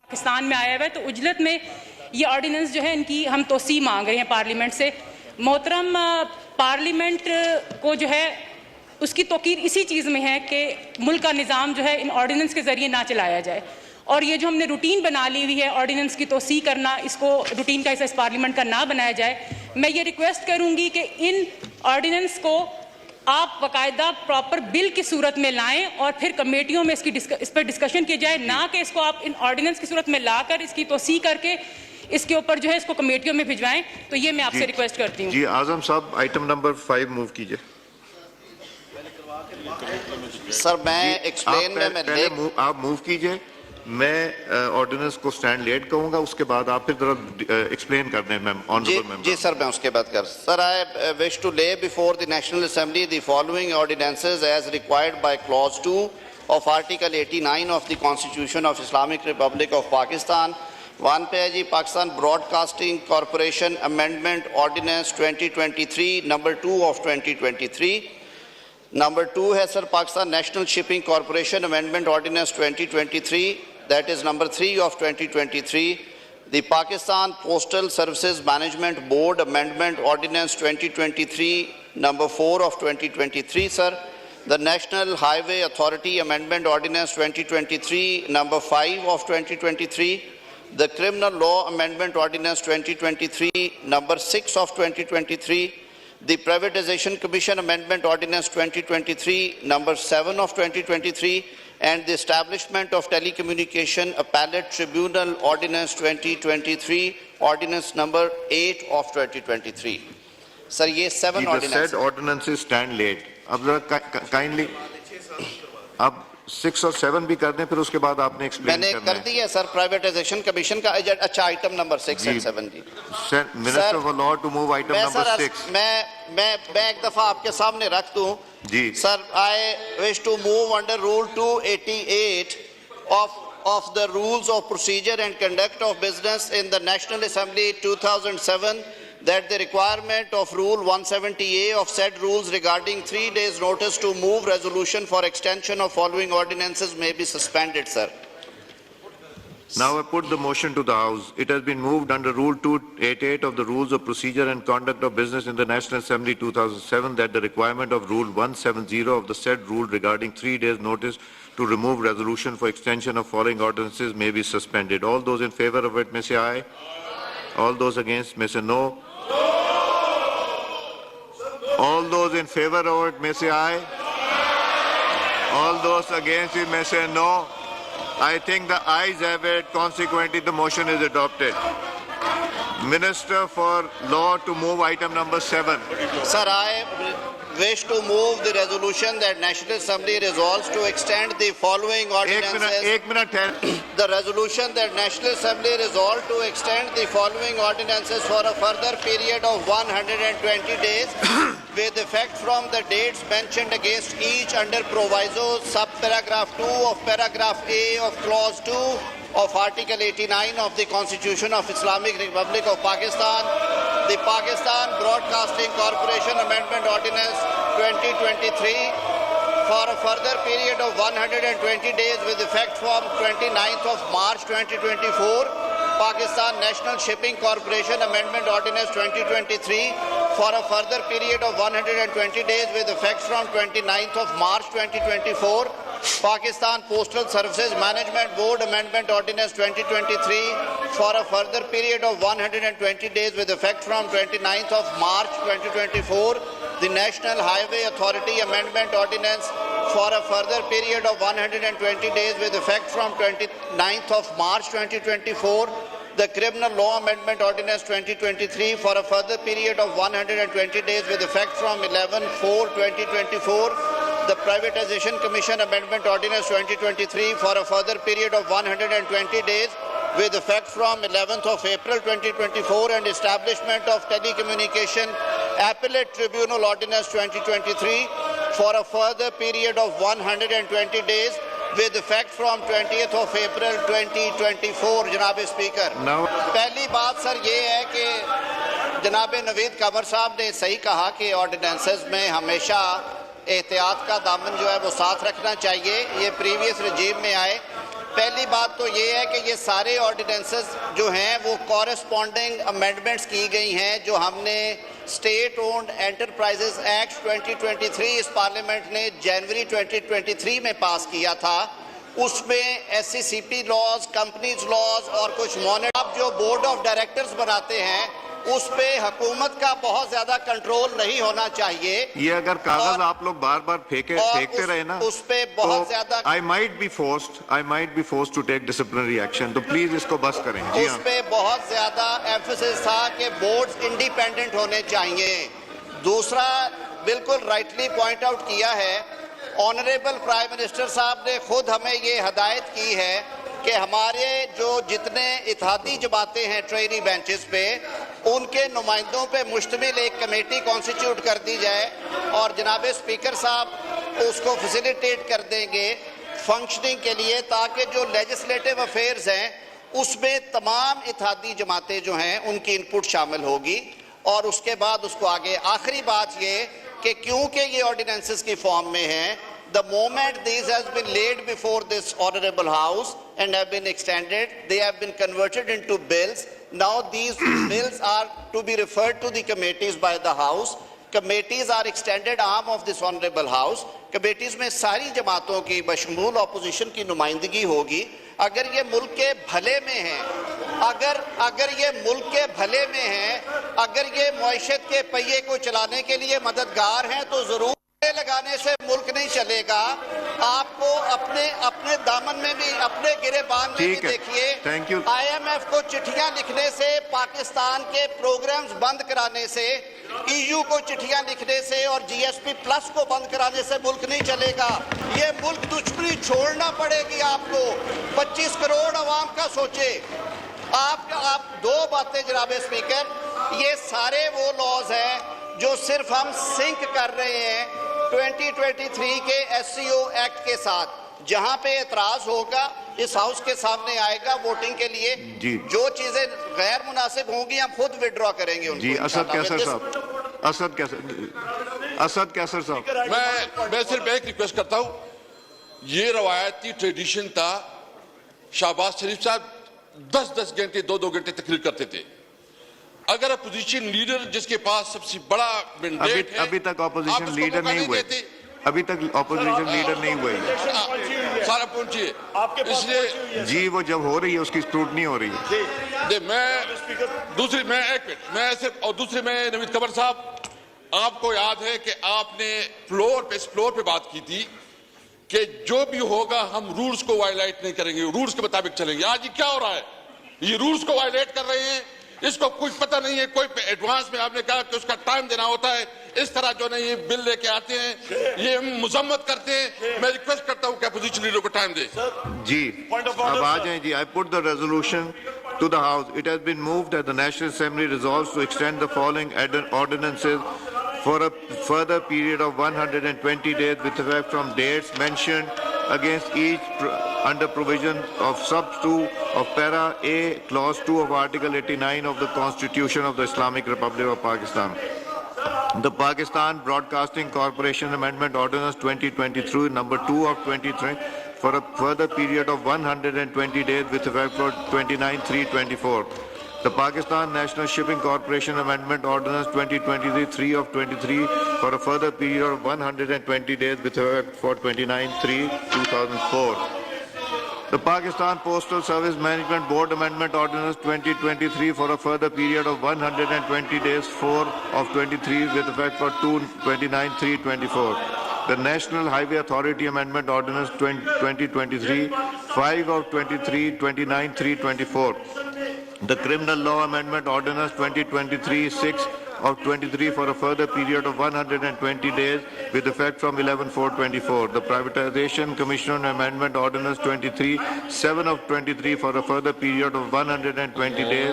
پاکستان میں آیا ہوا ہے تو اجلت میں یہ آرڈیننس جو ہے ان کی ہم توسیع مانگ رہے ہیں پارلیمنٹ سے. محترم پارلیمنٹ کو جو ہے اس کی توقیر اسی چیز میں ہے کہ ملک کا نظام جو ہے ان آرڈیننس کے ذریعے نہ چلایا جائے, اور یہ جو ہم نے روٹین بنا لی ہوئی ہے آرڈیننس کی توسیع کرنا, اس کو روٹین کا حصہ اس پارلیمنٹ کا نہ بنایا جائے. میں یہ ریکویسٹ کروں گی کہ ان آرڈیننس کو آپ باقاعدہ پراپر بل کی صورت میں لائیں اور پھر کمیٹیوں میں اس پر ڈسکشن کی جائے, نہ کہ اس کو آپ ان آرڈیننس کی صورت میں لا کر اس کی توسیع کر کے اس کے اوپر جو ہے اس کو کمیٹیوں میں بھجوائیں. تو یہ میں آپ سے ریکویسٹ کرتی ہوں. جی اعظم صاحب آئٹم نمبر 5 موو کیجئے. سر میں ایکسپلین میں آپ موو کیجئے, میں آرڈیننس کو سٹینڈ لیٹ کہوں گا, اس کے بعد آپ پھر ذرا ایکسپلین کر دیں جی سر میں اس کے بعد سر I wish to lay before the National Assembly the following ordinances as required by clause 2 of Article 89 of the Constitution of Islamic Republic of Pakistan. One پہ ہے جی Pakistan broadcasting corporation amendment ordinance 2023 number 2 of 2023. Number 2 ہے sir Pakistan national shipping corporation amendment ordinance 2023 that is number 3 of 2023. The Pakistan postal services management board amendment ordinance 2023 number 4 of 2023 sir. The National Highway Authority Amendment Ordinance 2023 number 5 of 2023. The Criminal Law Amendment Ordinance 2023 number 6 of 2023. The Privatization Commission Amendment Ordinance 2023 number 7 of 2023. And the Establishment of Telecommunication Appellate Tribunal Ordinance 2023 Ordinance number 8 of 2023. Sir, ye 7 ordinances. The said ordinances stand late. اب ذرا kindly اب 6 اور 7 بھی کر دیں, پھر اس کے بعد آپ نے ایکسپلین کرنا ہے. میں نے کر دی ہے سر پرائیویٹائزیشن کمیشن کا. اچھا آئٹم نمبر 6 اور 7 جی. Minister of law to move item number 6. میں ایک دفعہ آپ کے سامنے رکھ دوں جی سر. I wish to move under rule 288 of the rules of procedure and conduct of business in the National Assembly 2007 that the requirement of Rule 170A of said rules regarding 3 days notice to move resolution for extension of following ordinances may be suspended, sir. Now I put the motion to the House. It has been moved under Rule 288 of the Rules of Procedure and Conduct of Business in the National Assembly 2007 that the requirement of Rule 170 of the said rule regarding 3 days notice to remove resolution for extension of following ordinances may be suspended. All those in favor of it may say aye. All those against may say no. All those in favor of it may say aye. All those against it may say no. I think the ayes have it. Consequently, the motion is adopted. Minister for Law to move item number 7. Sir, I wish to move the resolution that National Assembly resolves to extend the following ordinances. Ek minute. The resolution that National Assembly resolved to extend the following ordinances for a further period of 120 days with effect from the dates mentioned against each under proviso subparagraph 2 of paragraph A of clause 2 of Article 89 of the Constitution of Islamic Republic of Pakistan. The Pakistan Broadcasting Corporation Amendment Ordinance 2023 for a further period of 120 days with effect from 29th of March 2024. Pakistan National Shipping Corporation Amendment Ordinance 2023 for a further period of 120 days with effect from 29th of March 2024. Pakistan Postal Services Management Board Amendment Ordinance 2023 for a further period of 120 days with effect from 29th of March 2024. The National Highway Authority Amendment Ordinance for a further period of 120 days with effect from 29th of March 2024. The Criminal Law Amendment Ordinance 2023 for a further period of 120 days with effect from 11/4/2024. The Privatization Commission Amendment Ordinance 2023 for a further period of 120 days with effect from 11th of April 2024, and Establishment of Telecommunication Appellate Tribunal Ordinance 2023 for a further period of 120 days with effect from 20th of April 2024. جناب speaker, پہلی بات سر یہ ہے کہ جناب نوید قمر صاحب نے صحیح کہا کہ آرڈیننسز میں ہمیشہ احتیاط کا دامن جو ہے وہ ساتھ رکھنا چاہیے. یہ پریویس رجیم میں آئے. پہلی بات تو یہ ہے کہ یہ سارے آرڈیننسز جو ہیں وہ کورسپونڈنگ امینڈمنٹس کی گئی ہیں جو ہم نے اسٹیٹ اونڈ انٹرپرائزز ایکٹ 2023 اس پارلیمنٹ نے جنوری 2023 میں پاس کیا تھا. اس میں ایس سی سی پی لاز، کمپنیز لاز اور کچھ آپ جو بورڈ آف ڈائریکٹرز بناتے ہیں اس پہ حکومت کا بہت زیادہ کنٹرول نہیں ہونا چاہیے. یہ اگر کاغذ آپ لوگ بار بار پھینکتے رہے نا اس پہ بہت زیادہ I might be forced to take disciplinary action. تو پلیز اس کو بس کریں. اس پہ بہت زیادہ ایمفیسس تھا کہ بورڈز انڈیپینڈنٹ ہونے چاہیے. دوسرا بالکل رائٹلی پوائنٹ آؤٹ کیا ہے آنریبل پرائم منسٹر صاحب نے خود ہمیں یہ ہدایت کی ہے کہ ہمارے جو جتنے اتحادی جماعتیں ہیں ٹرینی بینچز پہ ان کے نمائندوں پہ مشتمل ایک کمیٹی کانسٹیٹیوٹ کر دی جائے اور جناب اسپیکر صاحب اس کو فیسیلیٹیٹ کر دیں گے فنکشننگ کے لیے تاکہ جو لیجسلیٹو افیئرز ہیں اس میں تمام اتحادی جماعتیں جو ہیں ان کی انپٹ شامل ہوگی. اور اس کے بعد اس کو آگے آخری بات یہ کہ کیونکہ یہ آرڈیننسز کی فارم میں ہیں the moment these has been laid before this honorable house and have been extended, they have been converted into bills. Now these bills are to be referred to the committees by the house. Committees are extended arm of this honorable house. Committees میں ساری جماعتوں کی بشمول opposition کی نمائندگی ہوگی. اگر یہ ملک کے بھلے میں ہیں اگر یہ ملک کے بھلے میں ہیں اگر یہ معیشت کے پہیے کو چلانے کے لیے مددگار ہیں تو ضرور لگانے سے ملک نہیں چلے گا. آپ کو اپنے دامن میں بھی اپنے گریبان میں بھی دیکھیے آئی ایم ایف کو چٹھیاں لکھنے سے پاکستان کے پروگرامز بند کرانے سے ای یو کو چٹھیاں لکھنے سے اور جی ایس پی پلس کو بند کرانے سے ملک نہیں چلے گا. یہ ملک دشمنی چھوڑنا پڑے گی آپ کو. 25 کروڑ عوام کا سوچے. آپ دو باتیں جناب اسپیکر یہ سارے وہ لاز ہیں جو صرف ہم سنک کر رہے ہیں 2023 کے ایس سی او ایکٹ کے ساتھ. جہاں پہ اعتراض ہوگا اس ہاؤس کے سامنے آئے گا ووٹنگ کے لیے جو چیزیں غیر مناسب ہوں گی ہم خود وڈرا کریں گے ان کو. اسد کیسر صاحب میں صرف ایک ریکویسٹ کرتا ہوں. یہ روایتی ٹریڈیشن تھا شہباز شریف صاحب 10 گھنٹے 2 گھنٹے تقریر کرتے تھے. اگر اپوزیشن لیڈر جس کے پاس سب سے بڑا مینڈیٹ ہے ابھی تک اپوزیشن لیڈر نہیں ہوئے سارا پہنچیے اس لیے جی وہ جب ہو رہی ہے اس کی اسکروٹنی ہو رہی ہے. دوسری میں نوید قمر صاحب آپ کو یاد ہے کہ آپ نے اس فلور پہ بات کی تھی کہ جو بھی ہوگا ہم رولز کو وائلیٹ نہیں کریں گے رولز کے مطابق چلیں گے. آج یہ کیا ہو رہا ہے یہ رولز کو وائلیٹ کر رہے ہیں. اس کو کچھ پتہ نہیں ہے کوئی ایڈوانس میں آپ نے کہا کہ اس کا ٹائم دینا ہوتا ہے. اس طرح جو نہیں بل لے کے آتے ہیں یہ مذمت کرتے ہیں. میں ریکویسٹ کرتا ہوں کہ اپوزیشن لیڈر کو ٹائم دے. جی اب آ جائیں جی. I put the resolution to the House. It has been moved that the National Assembly resolves to extend the following ordinances for a further period of 120 days with effect from dates mentioned against each under provision of sub 2 of para A clause 2 of article 89 of the Constitution of the Islamic Republic of Pakistan. The Pakistan Broadcasting Corporation Amendment Ordinance 2023 number 2 of 23 for a further period of 120 days with effect for 29/3/24. The Pakistan National Shipping Corporation Amendment Ordinance 2023 of 23 for a further period of 120 days with effect for 29/3/2004. The Pakistan Postal Service Management Board Amendment Ordinance 2023 for a further period of 120 days 4 of 23 with effect for 29/3/24. The National Highway Authority Amendment Ordinance 2023 5 of 23 29/3/24. The Criminal Law Amendment Ordinance 2023 6 of 23 for a further period of 120 days with effect from 11/4/24. The Privatization Commission Amendment Ordinance 23 7 of 23 for a further period of 120 days